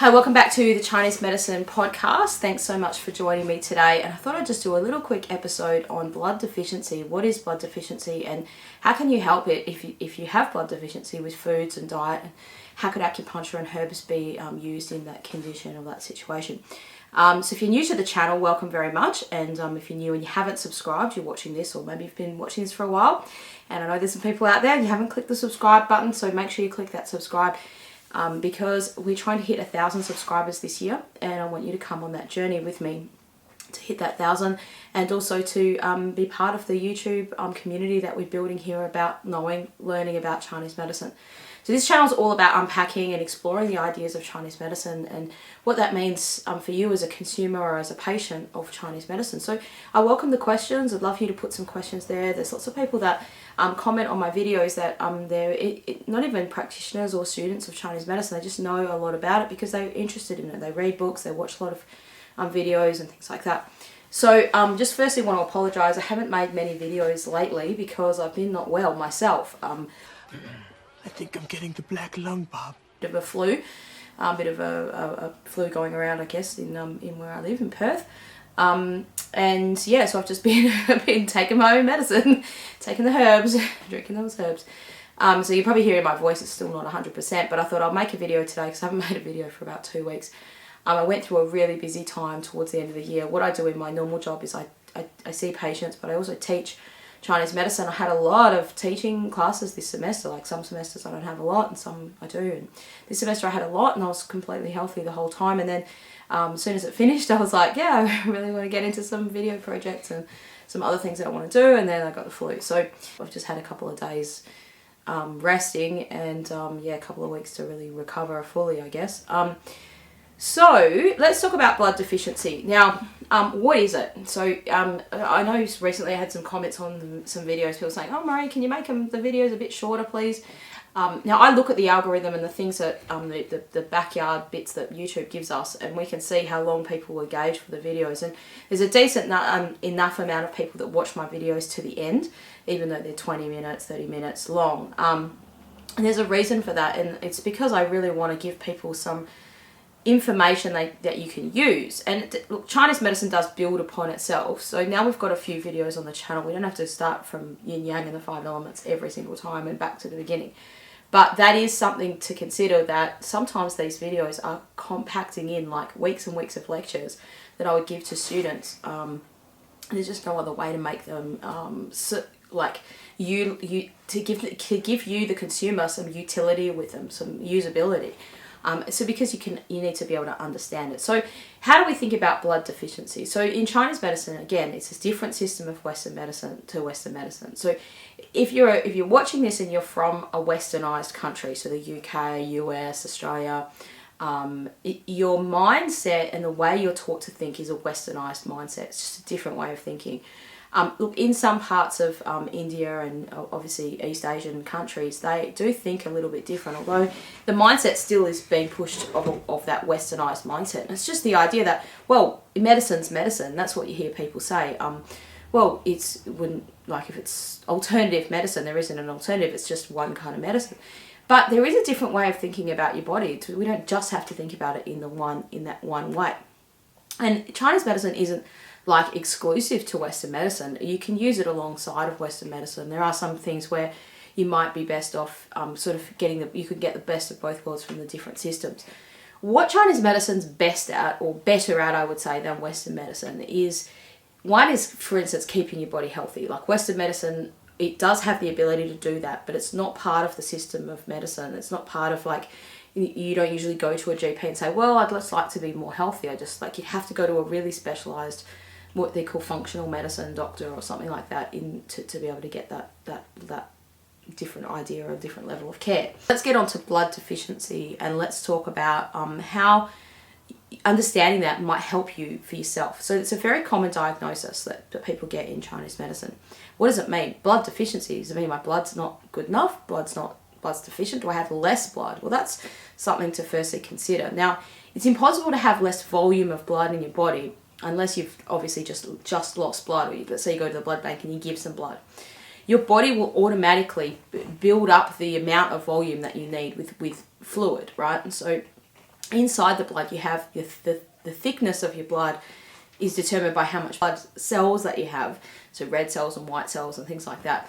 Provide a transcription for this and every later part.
Hi, welcome back to the Chinese Medicine podcast. Thanks so much for joining me today. And I thought I'd just do a little quick episode on blood deficiency. What is blood deficiency and how can you help it if you have blood deficiency with foods and diet? How could acupuncture and herbs be used in that condition or that situation? So if you're new to the channel, welcome very much. And if you're new and you haven't subscribed, you're watching this, or maybe you've been watching this for a while, and I know there's some people out there and you haven't clicked the subscribe button, so make sure you click that subscribe. Because we're trying to hit 1,000 subscribers this year, and I want you to come on that journey with me to hit that 1,000, and also to be part of the YouTube community that we're building here about learning about Chinese medicine. So this channel is all about unpacking and exploring the ideas of Chinese medicine and what that means for you as a consumer or as a patient of Chinese medicine. So I welcome the questions. I'd love you to put some questions there. There's lots of people that comment on my videos that they're not even practitioners or students of Chinese medicine. They just know a lot about it because they're interested in it. They read books, they watch a lot of videos and things like that. So just firstly want to apologise. I haven't made many videos lately because I've been not well myself. I think I'm getting the black lung, Bob. Bit of a flu, bit of a flu going around, I guess, in where I live in Perth. And yeah, so I've just been taking my own medicine, taking the herbs, drinking those herbs. So you're probably hearing my voice is still not 100%, but I thought I'll make a video today because I haven't made a video for about 2 weeks. I went through a really busy time towards the end of the year. What I do in my normal job is I see patients, but I also teach Chinese medicine. I had a lot of teaching classes this semester. Like some semesters I don't have a lot and some I do. And this semester I had a lot and I was completely healthy the whole time. And then as soon as it finished, I was like, yeah, I really want to get into some video projects and some other things that I want to do. And then I got the flu. So I've just had a couple of days resting and yeah, a couple of weeks to really recover fully, I guess. So let's talk about blood deficiency. Now, what is it? So I know recently I had some comments on some videos, people saying, oh Marie, can you make the videos a bit shorter, please? Now I look at the algorithm and the things that, the backyard bits that YouTube gives us, and we can see how long people engage for the videos. And there's a decent enough amount of people that watch my videos to the end, even though they're 20 minutes, 30 minutes long. And there's a reason for that, and it's because I really want to give people some information that you can use. And look, Chinese medicine does build upon itself. So now we've got a few videos on the channel. We don't have to start from yin yang and the 5 elements every single time and back to the beginning. But that is something to consider, that sometimes these videos are compacting in like weeks and weeks of lectures that I would give to students. There's just no other way to make them to give you the consumer some utility with them, some usability. So because you need to be able to understand it. So how do we think about blood deficiency? So in Chinese medicine, again, it's a different system of Western medicine to Western medicine. So if you're watching this and you're from a westernized country, so the UK, US, Australia, your mindset and the way you're taught to think is a westernized mindset. It's just a different way of thinking. Look, in some parts of India and obviously East Asian countries, they do think a little bit different, although the mindset still is being pushed of that westernized mindset. And it's just the idea that, well, medicine's medicine. That's what you hear people say. Well, if it's alternative medicine, there isn't an alternative. It's just one kind of medicine. But there is a different way of thinking about your body. We don't just have to think about it in that one way. And Chinese medicine isn't like exclusive to Western medicine. You can use it alongside of Western medicine. There are some things where you might be best off you could get the best of both worlds from the different systems. What Chinese medicine's best at, or better at, I would say, than Western medicine is, one is, for instance, keeping your body healthy. Like Western medicine, it does have the ability to do that, but it's not part of the system of medicine. It's not part of you don't usually go to a GP and say, well, I'd just like to be more healthy. You have to go to a really specialised, what they call functional medicine doctor or something like that to be able to get that different idea or a different level of care. Let's get on to blood deficiency and let's talk about how understanding that might help you for yourself. So it's a very common diagnosis that people get in Chinese medicine. What does it mean? Blood deficiency. Does it mean my blood's not good enough? Blood's deficient? Do I have less blood? Well, that's something to firstly consider. Now, it's impossible to have less volume of blood in your body unless you've obviously just lost blood, or let's say you go to the blood bank and you give some blood. Your body will automatically build up the amount of volume that you need with fluid, right? And so inside the blood you have the thickness of your blood is determined by how much blood cells that you have, so red cells and white cells and things like that.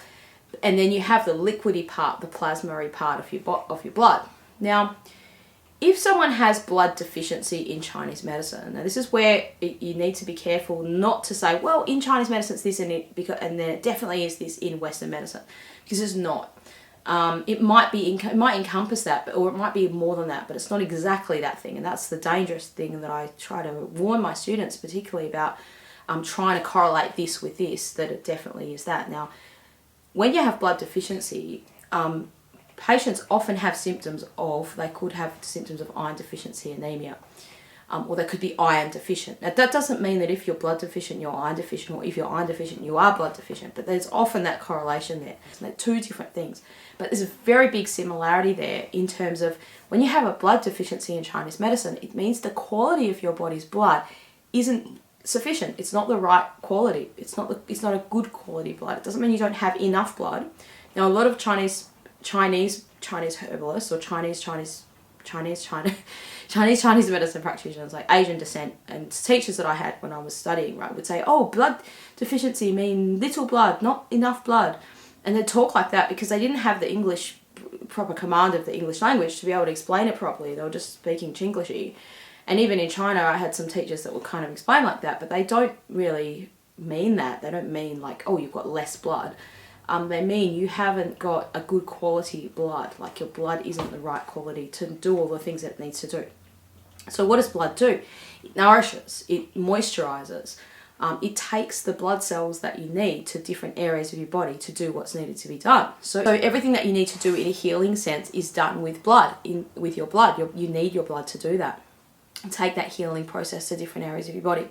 And then you have the liquidy part, the plasma-y part of your blood. Now, if someone has blood deficiency in Chinese medicine, now this is where you need to be careful not to say, well, in Chinese medicine it's this and and there definitely is this in Western medicine, because it's not. It might encompass that, or it might be more than that, but it's not exactly that thing. And that's the dangerous thing that I try to warn my students particularly about, trying to correlate this with this, that it definitely is that. Now, when you have blood deficiency, patients often have they could have symptoms of iron deficiency anemia, or they could be iron deficient. Now, that doesn't mean that if you're blood deficient, you're iron deficient, or if you're iron deficient, you are blood deficient, but there's often that correlation there. So they're two different things. But there's a very big similarity there in terms of when you have a blood deficiency in Chinese medicine, it means the quality of your body's blood isn't sufficient. It's not the right quality. It's not a good quality blood. It doesn't mean you don't have enough blood. Now, a lot of Chinese herbalists or Chinese medicine practitioners, like Asian descent, and teachers that I had when I was studying, right, would say, oh, blood deficiency mean little blood, not enough blood. And they'd talk like that because they didn't have the English proper command of the English language to be able to explain it properly. They were just speaking Chinglishy. And even in China, I had some teachers that would kind of explain like that, but they don't really mean that. They don't mean like, oh, you've got less blood. They mean you haven't got a good quality blood, like your blood isn't the right quality to do all the things that it needs to do. So what does blood do? It nourishes, it moisturizes, it takes the blood cells that you need to different areas of your body to do what's needed to be done. So everything that you need to do in a healing sense is done with blood, with your blood. You need your blood to do that. Take that healing process to different areas of your body.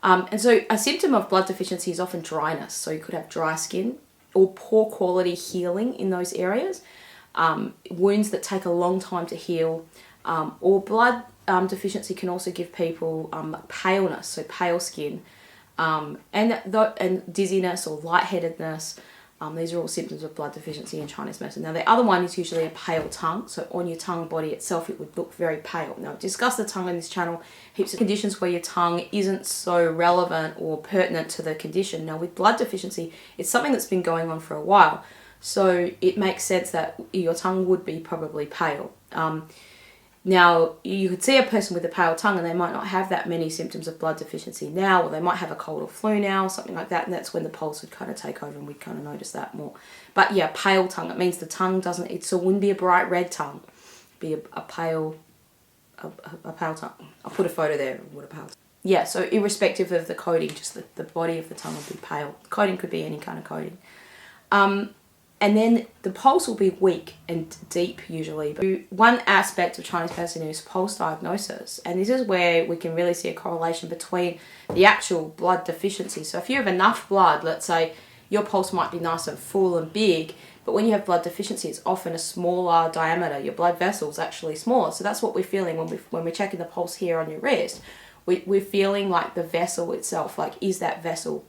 And so a symptom of blood deficiency is often dryness. So you could have dry skin or poor quality healing in those areas, wounds that take a long time to heal, or blood deficiency can also give people paleness, so pale skin, and dizziness or lightheadedness. These are all symptoms of blood deficiency in Chinese medicine. Now, the other one is usually a pale tongue. So on your tongue body itself, it would look very pale. Now, I've discussed the tongue in this channel, heaps of conditions where your tongue isn't so relevant or pertinent to the condition. Now, with blood deficiency, it's something that's been going on for a while. So it makes sense that your tongue would be probably pale. Now, you could see a person with a pale tongue and they might not have that many symptoms of blood deficiency now, or they might have a cold or flu now, something like that, and that's when the pulse would kind of take over and we'd kind of notice that more. But yeah, pale tongue, it means the tongue wouldn't be a bright red tongue, it'd be a pale tongue. I'll put a photo there of what a pale tongue. Yeah, so irrespective of the coating, just the body of the tongue would be pale. Coating could be any kind of coating. And then the pulse will be weak and deep usually. But one aspect of Chinese medicine is pulse diagnosis. And this is where we can really see a correlation between the actual blood deficiency. So if you have enough blood, let's say your pulse might be nice and full and big, but when you have blood deficiency, it's often a smaller diameter. Your blood vessel's actually smaller. So that's what we're feeling when we're checking the pulse here on your wrist. We're feeling like the vessel itself, like is that vessel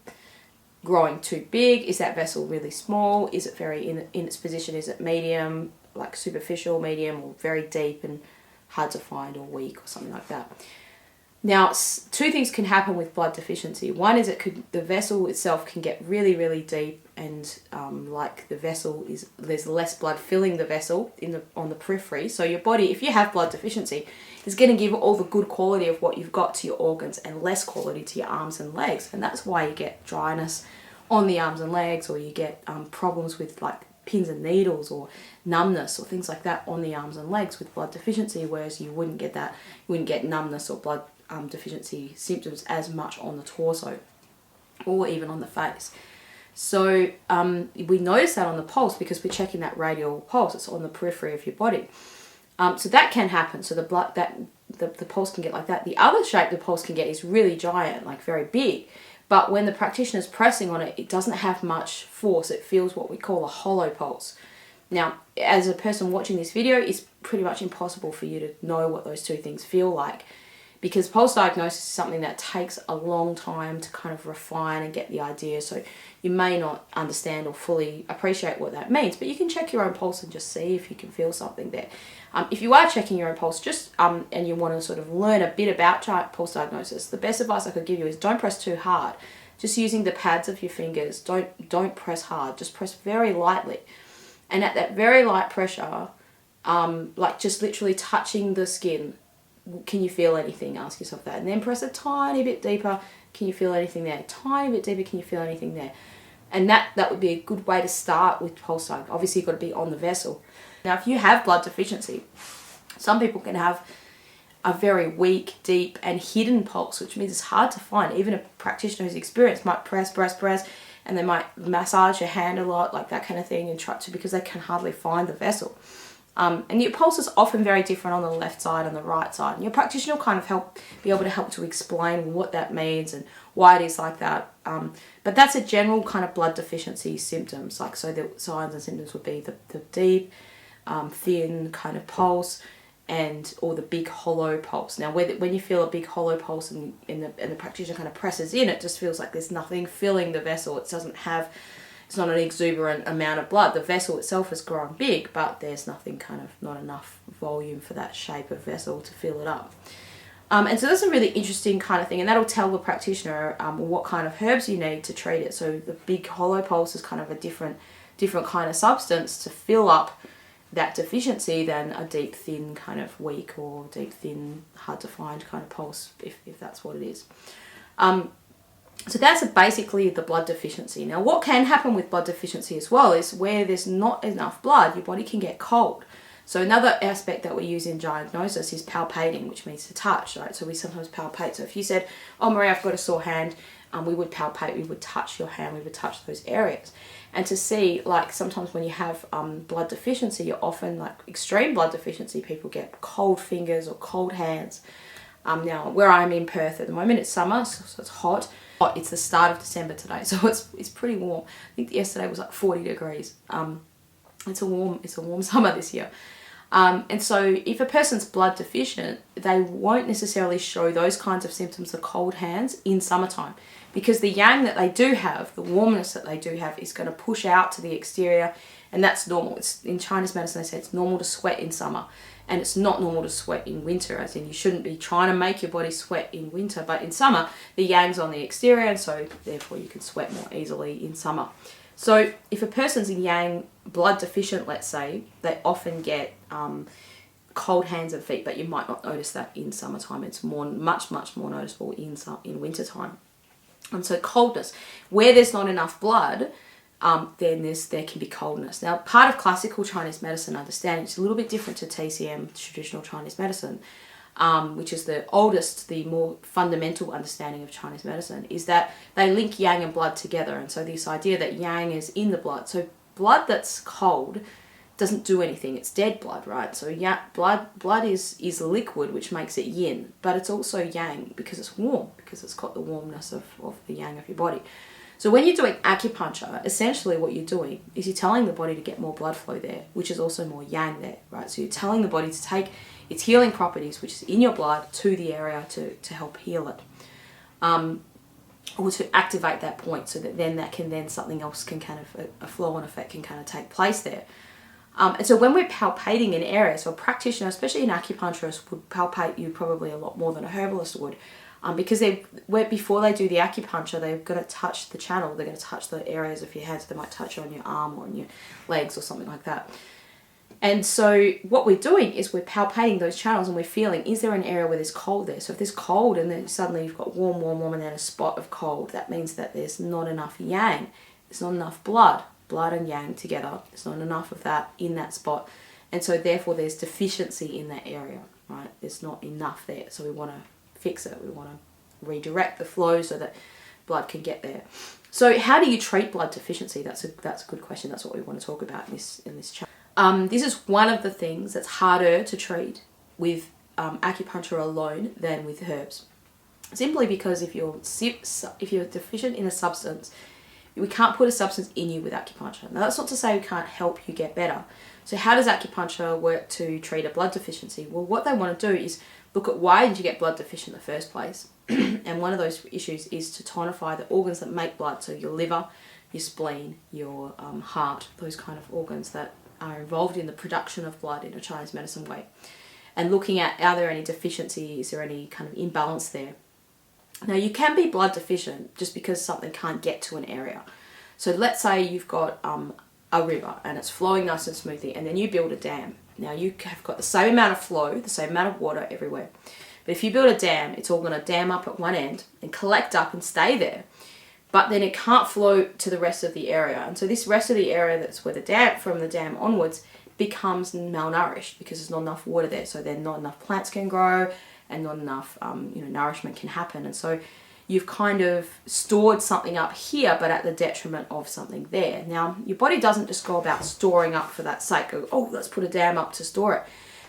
growing too big? Is that vessel really small? Is it very in its position? Is it medium, like superficial, medium, or very deep and hard to find, or weak, or something like that? Now, two things can happen with blood deficiency. One is the vessel itself can get really, really deep, and like the vessel there's less blood filling the vessel on the periphery. So your body, if you have blood deficiency, is going to give all the good quality of what you've got to your organs and less quality to your arms and legs. And that's why you get dryness on the arms and legs, or you get problems with like pins and needles or numbness or things like that on the arms and legs with blood deficiency, whereas you wouldn't get that. You wouldn't get numbness or blood deficiency symptoms as much on the torso or even on the face. So we notice that on the pulse because we're checking that radial pulse. It's on the periphery of your body. So that can happen. So the pulse can get like that. The other shape the pulse can get is really giant, like very big. But when the practitioner's pressing on it, it doesn't have much force. It feels what we call a hollow pulse. Now, as a person watching this video, it's pretty much impossible for you to know what those two things feel like. because pulse diagnosis is something that takes a long time to kind of refine and get the idea. So you may not understand or fully appreciate what that means, but you can check your own pulse and just see if you can feel something there. If you are checking your own pulse, and you want to sort of learn a bit about pulse diagnosis, the best advice I could give you is don't press too hard. Just using the pads of your fingers, don't press hard, just press very lightly. And at that very light pressure, like just literally touching the skin, can you feel anything? Ask yourself that. And then press a tiny bit deeper. Can you feel anything there? Tiny bit deeper. Can you feel anything there? And that would be a good way to start with pulse diag. Obviously, you've got to be on the vessel. Now, if you have blood deficiency, some people can have a very weak, deep, and hidden pulse, which means it's hard to find. Even a practitioner who's experienced might press, and they might massage your hand a lot, like that kind of thing, and try to, because they can hardly find the vessel. And your pulse is often very different on the left side and the right side. And your practitioner will kind of be able to help to explain what that means and why it is like that. But that's a general kind of blood deficiency symptoms. Like, so the signs and symptoms would be the deep, thin kind of pulse, or the big hollow pulse. Now, when you feel a big hollow pulse and the practitioner kind of presses in, it just feels like there's nothing filling the vessel. It's not an exuberant amount of blood. The vessel itself has grown big, but there's not enough volume for that shape of vessel to fill it up. And so that's a really interesting kind of thing, and that'll tell the practitioner what kind of herbs you need to treat it. So the big hollow pulse is kind of a different kind of substance to fill up that deficiency than a deep, thin, kind of weak, or deep, thin, hard to find kind of pulse, if that's what it is. So that's basically the blood deficiency. Now, what can happen with blood deficiency as well is where there's not enough blood, your body can get cold. So another aspect that we use in diagnosis is palpating, which means to touch, right? So we sometimes palpate. So if you said, oh, Maria, I've got a sore hand, we would palpate, we would touch your hand, we would touch those areas. And to see, like, sometimes when you have blood deficiency, you're often, like, extreme blood deficiency, people get cold fingers or cold hands. Now, where I'm in Perth at the moment, it's summer, so it's hot. It's the start of December today, so it's pretty warm. I think yesterday was like 40 degrees. It's a warm summer this year. And so if a person's blood deficient, they won't necessarily show those kinds of symptoms, the cold hands, in summertime, because the yang that they do have, the warmness that they do have, is going to push out to the exterior, and that's normal. It's in Chinese medicine, they say it's normal to sweat in summer, and it's not normal to sweat in winter, as in you shouldn't be trying to make your body sweat in winter, but in summer the yang's on the exterior, and so therefore you can sweat more easily in summer. So if a person's yang blood deficient, let's say, they often get cold hands and feet, but you might not notice that in summertime. It's much more noticeable in wintertime. And so coldness, where there's not enough blood, then there can be coldness. Now, part of classical Chinese medicine understanding, it's a little bit different to TCM, traditional Chinese medicine, which is the oldest, the more fundamental understanding of Chinese medicine, is that they link yang and blood together. And so this idea that yang is in the blood. So blood that's cold doesn't do anything. It's dead blood, right? So blood is liquid, which makes it yin, but it's also yang because it's warm, because it's got the warmness of the yang of your body. So when you're doing acupuncture, essentially what you're doing is you're telling the body to get more blood flow there, which is also more yang there, right? So you're telling the body to take its healing properties, which is in your blood, to the area to help heal it. Or to activate that point, so that then something else can kind of, a flow-on effect can kind of take place there. And so when we're palpating an area, so a practitioner, especially an acupuncturist, would palpate you probably a lot more than a herbalist would, because before they do the acupuncture, they're going to touch the channel, they're going to touch the areas of your hands, they might touch you on your arm or on your legs or something like that. And so what we're doing is we're palpating those channels and we're feeling, is there an area where there's cold there? So if there's cold and then suddenly you've got warm, and then a spot of cold, that means that there's not enough yang, there's not enough blood and yang together, there's not enough of that in that spot. And so therefore there's deficiency in that area, right? There's not enough there. So we want to fix it. We want to redirect the flow so that blood can get there. So how do you treat blood deficiency? That's a good question. That's what we want to talk about in this chapter. This is one of the things that's harder to treat with acupuncture alone than with herbs. Simply because if you're deficient in a substance, we can't put a substance in you with acupuncture. Now that's not to say we can't help you get better. So how does acupuncture work to treat a blood deficiency? Well, what they want to do is look at why did you get blood deficient in the first place. And one of those issues is to tonify the organs that make blood, so your liver, your spleen, your heart, those kind of organs that are involved in the production of blood in a Chinese medicine way. And looking at, are there any deficiencies or any kind of imbalance there? Now, you can be blood deficient just because something can't get to an area. So let's say you've got a river and it's flowing nice and smoothly, and then you build a dam. Now, you have got the same amount of flow, the same amount of water everywhere. But if you build a dam, it's all going to dam up at one end and collect up and stay there. But then it can't flow to the rest of the area. And so this rest of the area that's where the dam, from the dam onwards, becomes malnourished because there's not enough water there. So then not enough plants can grow and not enough nourishment can happen. And so you've kind of stored something up here, but at the detriment of something there. Now, your body doesn't just go about storing up for that sake. Go, oh, let's put a dam up to store it.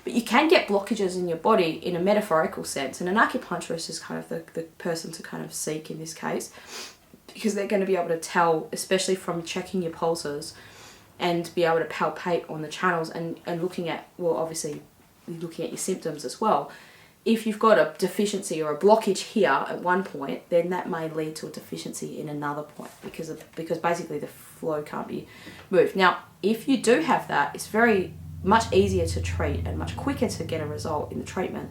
But you can get blockages in your body in a metaphorical sense. And an acupuncturist is kind of the person to kind of seek in this case, because they're going to be able to tell, especially from checking your pulses and be able to palpate on the channels and looking at, well, obviously looking at your symptoms as well. If you've got a deficiency or a blockage here at one point, then that may lead to a deficiency in another point because basically the flow can't be moved. Now, if you do have that, it's very much easier to treat and much quicker to get a result in the treatment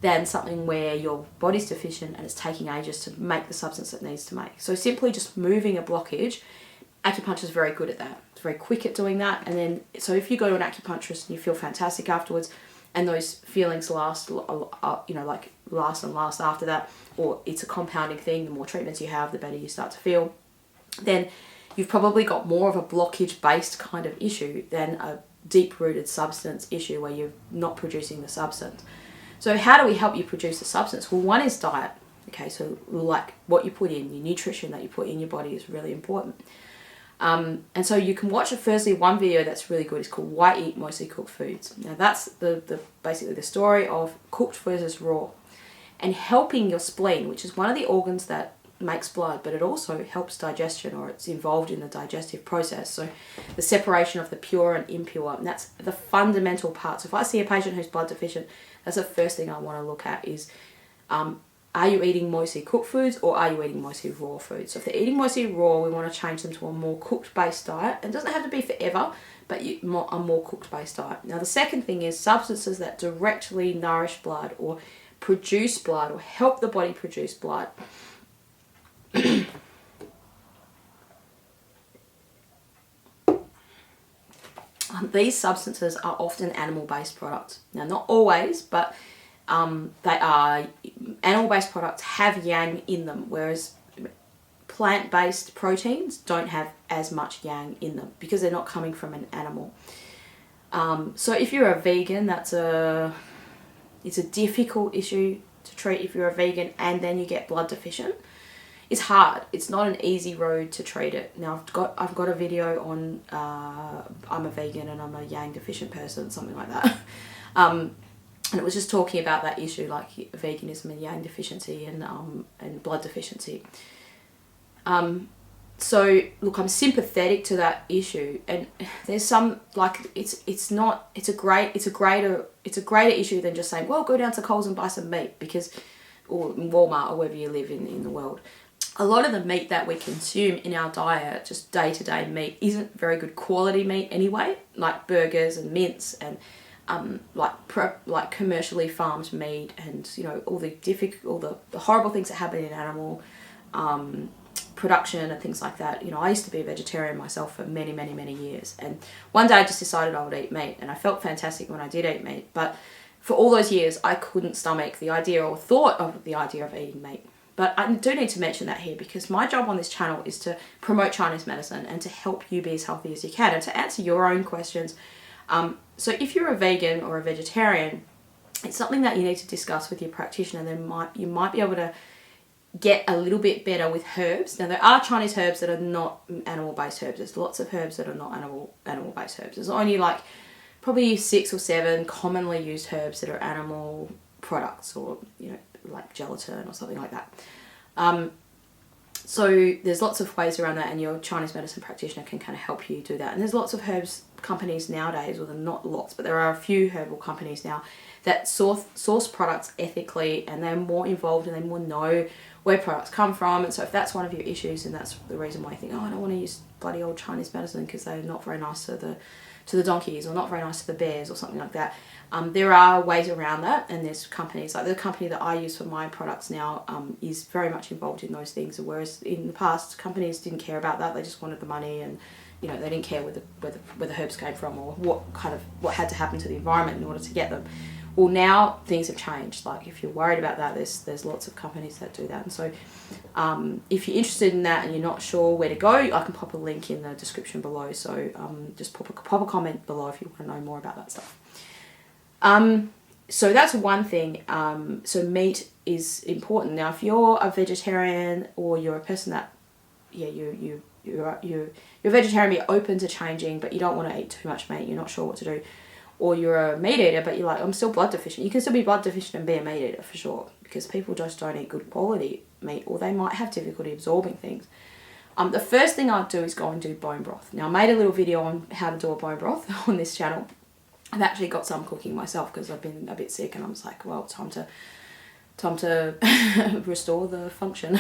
than something where your body's deficient and it's taking ages to make the substance it needs to make. So simply just moving a blockage, acupuncture is very good at that. It's very quick at doing that. And then, so if you go to an acupuncturist and you feel fantastic afterwards, and those feelings last, last and last after that, or it's a compounding thing, the more treatments you have, the better you start to feel, then you've probably got more of a blockage-based kind of issue than a deep-rooted substance issue where you're not producing the substance. So how do we help you produce the substance? Well, one is diet. Okay, so like what you put in, your nutrition that you put in your body is really important. And so you can watch firstly one video that's really good. It's called Why Eat Mostly Cooked Foods. Now that's the basically the story of cooked versus raw, and helping your spleen, which is one of the organs that makes blood, but it also helps digestion, or it's involved in the digestive process. So the separation of the pure and impure, and that's the fundamental part. So if I see a patient who's blood deficient, that's the first thing I want to look at is, are you eating mostly cooked foods or are you eating mostly raw foods? So if they're eating mostly raw, we want to change them to a more cooked based diet. It doesn't have to be forever, but a more cooked based diet. Now the second thing is substances that directly nourish blood or produce blood or help the body produce blood. These substances are often animal-based products. Now, not always, but they are animal-based products have yang in them, whereas plant-based proteins don't have as much yang in them because they're not coming from an animal. So if you're a vegan, it's a difficult issue to treat if you're a vegan and then you get blood deficient. It's hard. It's not an easy road to treat it. Now I've got a video on I'm a vegan and I'm a yang deficient person, something like that. And it was just talking about that issue, like veganism and yang deficiency and blood deficiency. So look, I'm sympathetic to that issue, and there's some it's a greater issue than just saying, well, go down to Coles and buy some meat or Walmart or wherever you live in the world. A lot of the meat that we consume in our diet, just day-to-day meat, isn't very good quality meat anyway, like burgers and mince and like commercially farmed meat, and all the horrible things that happen in animal production and things like that. I used to be a vegetarian myself for many, many, many years, and one day I just decided I would eat meat, and I felt fantastic when I did eat meat, but for all those years I couldn't stomach the idea or thought of the idea of eating meat. But I do need to mention that here because my job on this channel is to promote Chinese medicine and to help you be as healthy as you can and to answer your own questions. So if you're a vegan or a vegetarian, it's something that you need to discuss with your practitioner. You might be able to get a little bit better with herbs. Now there are Chinese herbs that are not animal-based herbs. There's lots of herbs that are not animal-based herbs. There's only probably 6 or 7 commonly used herbs that are animal products, or like gelatin or something like that. So there's lots of ways around that, and your Chinese medicine practitioner can kind of help you do that. And there's lots of herbs companies nowadays, well, not lots, but there are a few herbal companies now that source products ethically, and they're more involved and they more know where products come from. And so if that's one of your issues, and that's the reason why you think, oh, I don't want to use bloody old Chinese medicine because they're not very nice to the donkeys, or not very nice to the bears, or something like that. There are ways around that, and there's companies, like the company that I use for my products now is very much involved in those things, whereas in the past companies didn't care about that. They just wanted the money, and you know, they didn't care where the herbs came from, or what had to happen to the environment in order to get them. Well, now things have changed. Like if you're worried about that, there's lots of companies that do that. And so if you're interested in that and you're not sure where to go, I can pop a link in the description below. So just pop a comment below if you want to know more about that stuff. So that's one thing. So meat is important. Now, if you're a vegetarian, or you're a person that, yeah, you're a vegetarian, but you're open to changing, but you don't want to eat too much meat, you're not sure what to do, or you're a meat eater, but you're like, I'm still blood deficient. You can still be blood deficient and be a meat eater for sure, because people just don't eat good quality meat, or they might have difficulty absorbing things. The first thing I'd do is go and do bone broth. Now, I made a little video on how to do a bone broth on this channel. I've actually got some cooking myself because I've been a bit sick, and I was like, well, time to restore the function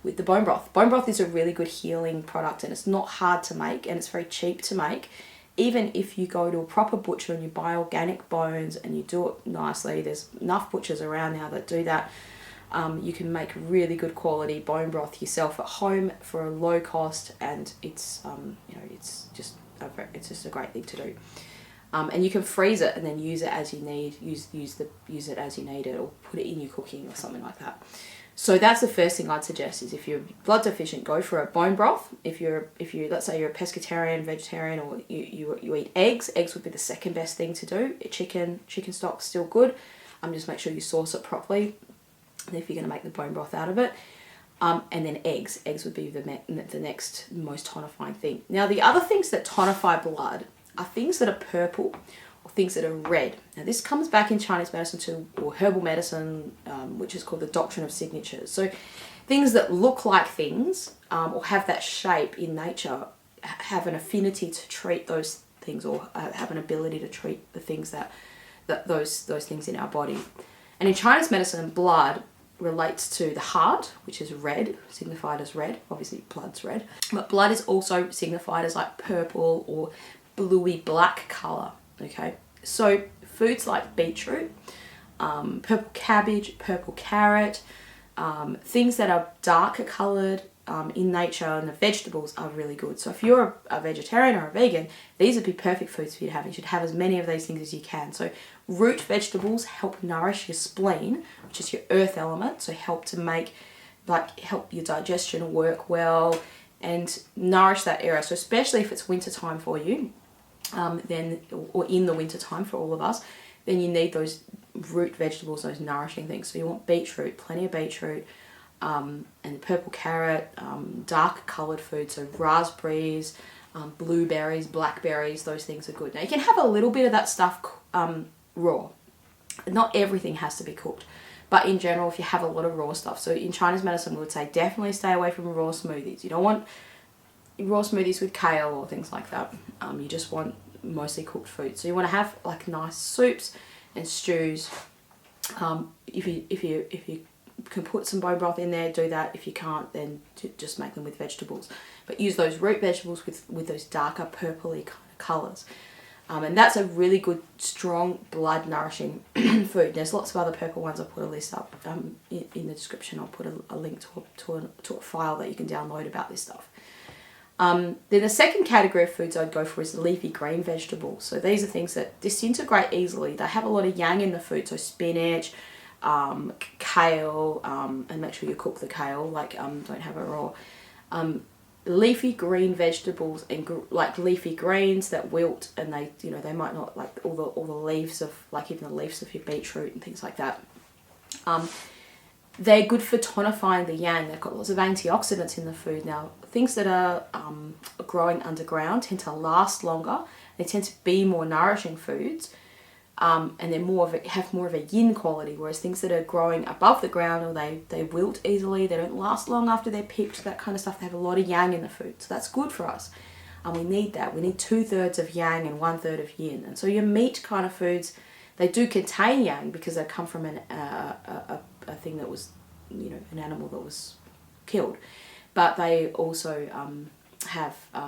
with the bone broth. Bone broth is a really good healing product, and it's not hard to make, and it's very cheap to make. Even if you go to a proper butcher and you buy organic bones and you do it nicely, there's enough butchers around now that do that. You can make really good quality bone broth yourself at home for a low cost, and it's it's just a great thing to do. And you can freeze it and then use it as you need. Use it as you need it, or put it in your cooking or something like that. So that's the first thing I'd suggest, is if you're blood deficient, go for a bone broth. If you let's say you're a pescatarian, vegetarian, or you eat eggs would be the second best thing to do. Chicken stock's still good. Just make sure you sauce it properly if you're going to make the bone broth out of it. And then eggs would be the next most tonifying thing. Now, the other things that tonify blood are things that are purple or things that are red. Now, this comes back in Chinese medicine too, or herbal medicine, which is called the doctrine of signatures. So things that look like things, or have that shape in nature, have an affinity to treat those things, or have an ability to treat the things that those things in our body. And in Chinese medicine, blood relates to the heart, which is red, signified as red. Obviously, blood's red. But blood is also signified as like purple or bluey black colour, okay? So foods like beetroot, purple cabbage, purple carrot, things that are darker coloured in nature, and the vegetables are really good. So if you're a vegetarian or a vegan, these would be perfect foods for you to have. You should have as many of these things as you can. So root vegetables help nourish your spleen, which is your earth element, so help your digestion work well and nourish that area. So especially if it's winter time for you, or in the winter time for all of us, then you need those root vegetables, those nourishing things. So you want beetroot, plenty of beetroot, and purple carrot, dark coloured food, so raspberries, blueberries, blackberries, those things are good. Now you can have a little bit of that stuff raw. Not everything has to be cooked, but in general, if you have a lot of raw stuff. So in Chinese medicine, we would say definitely stay away from raw smoothies. You don't want raw smoothies with kale or things like that. You just want mostly cooked food. So you want to have like nice soups and stews. If you can put some bone broth in there, do that. If you can't, then just make them with vegetables. But use those root vegetables with those darker purpley kind of colours. And that's a really good, strong, blood nourishing food. There's lots of other purple ones. I'll put a list up in the description. I'll put a link to a file that you can download about this stuff. Then the second category of foods I'd go for is leafy green vegetables. So these are things that disintegrate easily. They have a lot of yang in the food, so spinach, kale, and make sure you cook the kale, don't have it raw. Leafy green vegetables and like leafy greens that wilt, and they might not, like all the leaves of, like even the leaves of your beetroot and things like that. They're good for tonifying the yang. They've got lots of antioxidants in the food. Now, things that are growing underground tend to last longer. They tend to be more nourishing foods. and they're have more of a yin quality, whereas things that are growing above the ground, or they wilt easily, they don't last long after they're picked, that kind of stuff, they have a lot of yang in the food. So that's good for us. And we need that. We need 2/3 of yang and 1/3 of yin. And so your meat kind of foods, they do contain yang because they come from a thing that was, an animal that was killed. But they also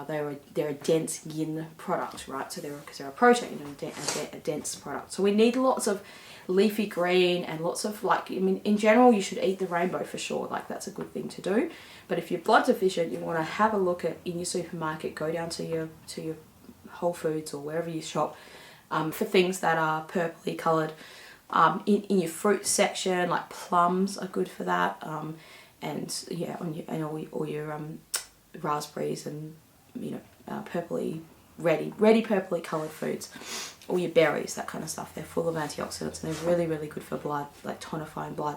they're a dense yin product, right? So because they're a protein and a dense product. So we need lots of leafy green and lots of in general you should eat the rainbow for sure. That's a good thing to do. But if you're blood deficient, you want to have a look in your supermarket, go down to your Whole Foods or wherever you shop for things that are purpley coloured. In your fruit section, like plums are good for that. And yeah, all your raspberries and purpley ready purpley coloured foods, all your berries, that kind of stuff. They're full of antioxidants and they're really, really good for blood, like tonifying blood.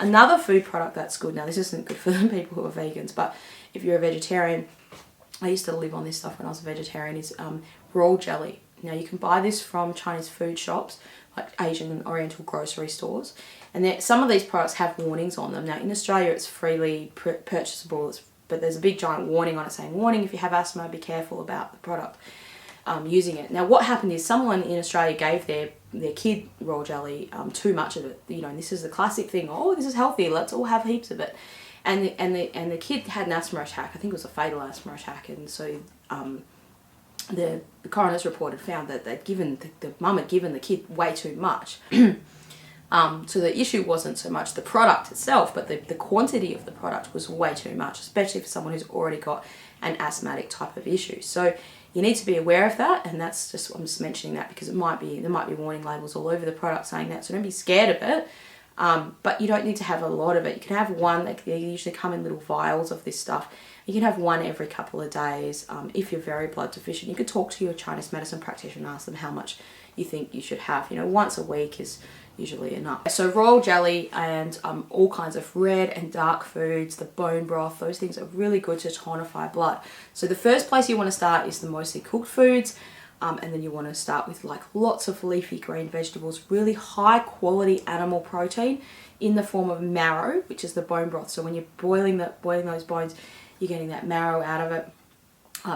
Another food product that's good, now this isn't good for the people who are vegans, but if you're a vegetarian, I used to live on this stuff when I was a vegetarian, is raw jelly. Now you can buy this from Chinese food shops, like Asian and Oriental grocery stores, and some of these products have warnings on them. Now in Australia it's freely purchasable, but there's a big giant warning on it saying, warning, if you have asthma, be careful about the product, using it. Now what happened is someone in Australia gave their kid raw jelly, too much of it, and this is the classic thing, oh, this is healthy, let's all have heaps of it. And the kid had an asthma attack. I think it was a fatal asthma attack, and so the coroner's report had found that the mum had given the kid way too much. So the issue wasn't so much the product itself, but the quantity of the product was way too much, especially for someone who's already got an asthmatic type of issue. So you need to be aware of that, and I'm just mentioning that because there might be warning labels all over the product saying that, so don't be scared of it. But you don't need to have a lot of it. You can have one, they usually come in little vials of this stuff. You can have one every couple of days. If you're very blood deficient, you could talk to your Chinese medicine practitioner and ask them how much you think you should have. Once a week is usually enough. So raw jelly and all kinds of red and dark foods, the bone broth, those things are really good to tonify blood. So the first place you want to start is the mostly cooked foods. And then you want to start with lots of leafy green vegetables, really high quality animal protein in the form of marrow, which is the bone broth. So when you're boiling those bones, you're getting that marrow out of it.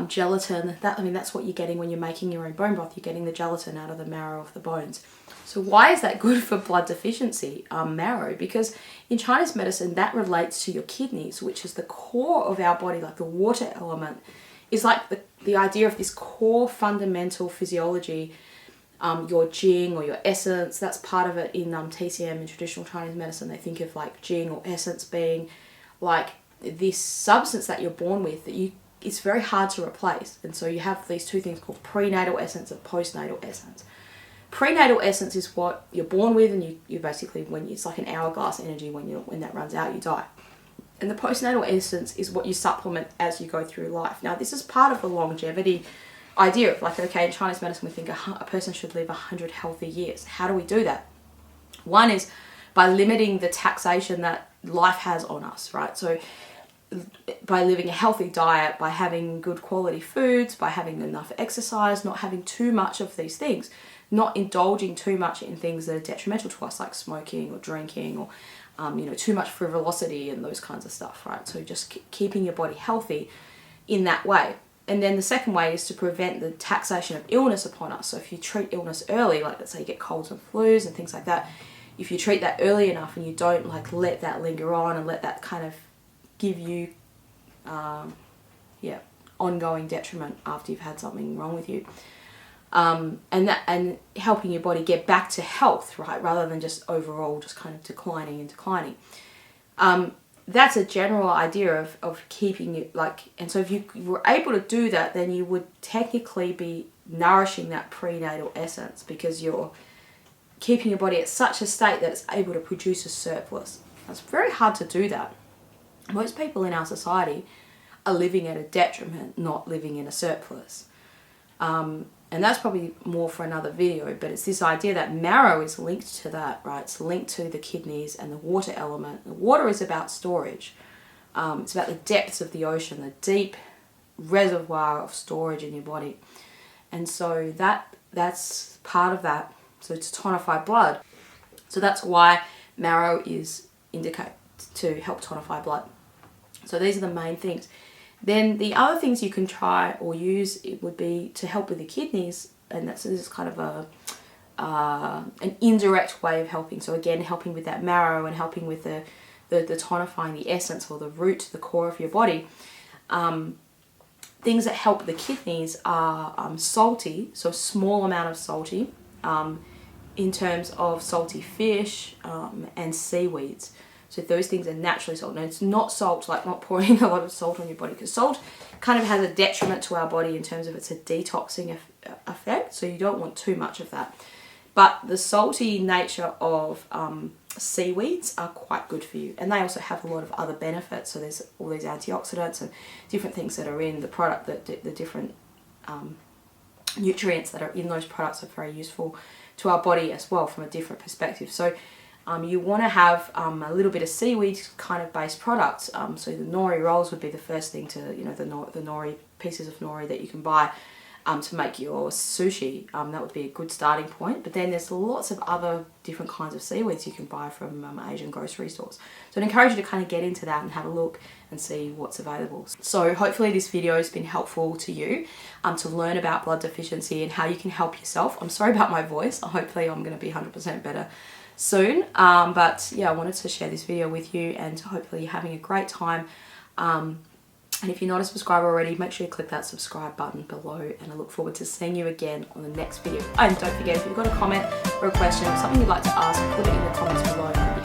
Gelatin, that's what you're getting when you're making your own bone broth. You're getting the gelatin out of the marrow of the bones. So why is that good for blood deficiency, marrow? Because in Chinese medicine, that relates to your kidneys, which is the core of our body, like the water element. Is like the idea of this core fundamental physiology, your jing or your essence. That's part of it in TCM, in traditional Chinese medicine. They think of jing or essence being like this substance that you're born with that it's very hard to replace. And so you have these two things called prenatal essence and postnatal essence. Prenatal essence is what you're born with, and you basically, it's like an hourglass energy. When that runs out, you die. And the postnatal essence is what you supplement as you go through life. Now, this is part of the longevity idea of in Chinese medicine, we think a person should live 100 healthy years. How do we do that? One is by limiting the taxation that life has on us, right? So by living a healthy diet, by having good quality foods, by having enough exercise, not having too much of these things, not indulging too much in things that are detrimental to us, like smoking or drinking or too much frivolity and those kinds of stuff, right? So just keeping your body healthy in that way. And then the second way is to prevent the taxation of illness upon us. So if you treat illness early, like let's say you get colds and flus and things like that, if you treat that early enough and you don't let that linger on and let that kind of give you, ongoing detriment after you've had something wrong with you. And helping your body get back to health, right, rather than just overall just kind of declining. That's a general idea of keeping it and so if you were able to do that, then you would technically be nourishing that prenatal essence, because you're keeping your body at such a state that it's able to produce a surplus. It's very hard to do that. Most people in our society are living at a detriment, not living in a surplus. And that's probably more for another video, but it's this idea that marrow is linked to that, right? It's linked to the kidneys and the water element. The water is about storage. It's about the depths of the ocean, the deep reservoir of storage in your body. And so that's part of that. so to tonify blood. So that's why marrow is indicated to help tonify blood. So these are the main things. Then the other things you can try or use, it would be to help with the kidneys, and this is kind of an indirect way of helping. So again, helping with that marrow and helping with the tonifying, the essence or the root, the core of your body. Things that help the kidneys are salty, so a small amount of salty, in terms of salty fish and seaweeds. So those things are naturally salt. Now it's not salt, like not pouring a lot of salt on your body, because salt kind of has a detriment to our body in terms of it's a detoxing effect, so you don't want too much of that. But the salty nature of seaweeds are quite good for you, and they also have a lot of other benefits. So there's all these antioxidants and different things that are in the product, that the different nutrients that are in those products are very useful to our body as well from a different perspective. So you want to have a little bit of seaweed kind of based products. So the nori rolls would be the first thing to, the nori, pieces of nori that you can buy to make your sushi. That would be a good starting point. But then there's lots of other different kinds of seaweeds you can buy from Asian grocery stores. So I'd encourage you to kind of get into that and have a look and see what's available. So hopefully this video has been helpful to you to learn about blood deficiency and how you can help yourself. I'm sorry about my voice. Hopefully I'm going to be 100% better soon. But yeah, I wanted to share this video with you, and hopefully you're having a great time. And if you're not a subscriber already, make sure you click that subscribe button below, and I look forward to seeing you again on the next video. And don't forget, if you've got a comment or a question or something you'd like to ask, put it in the comments below.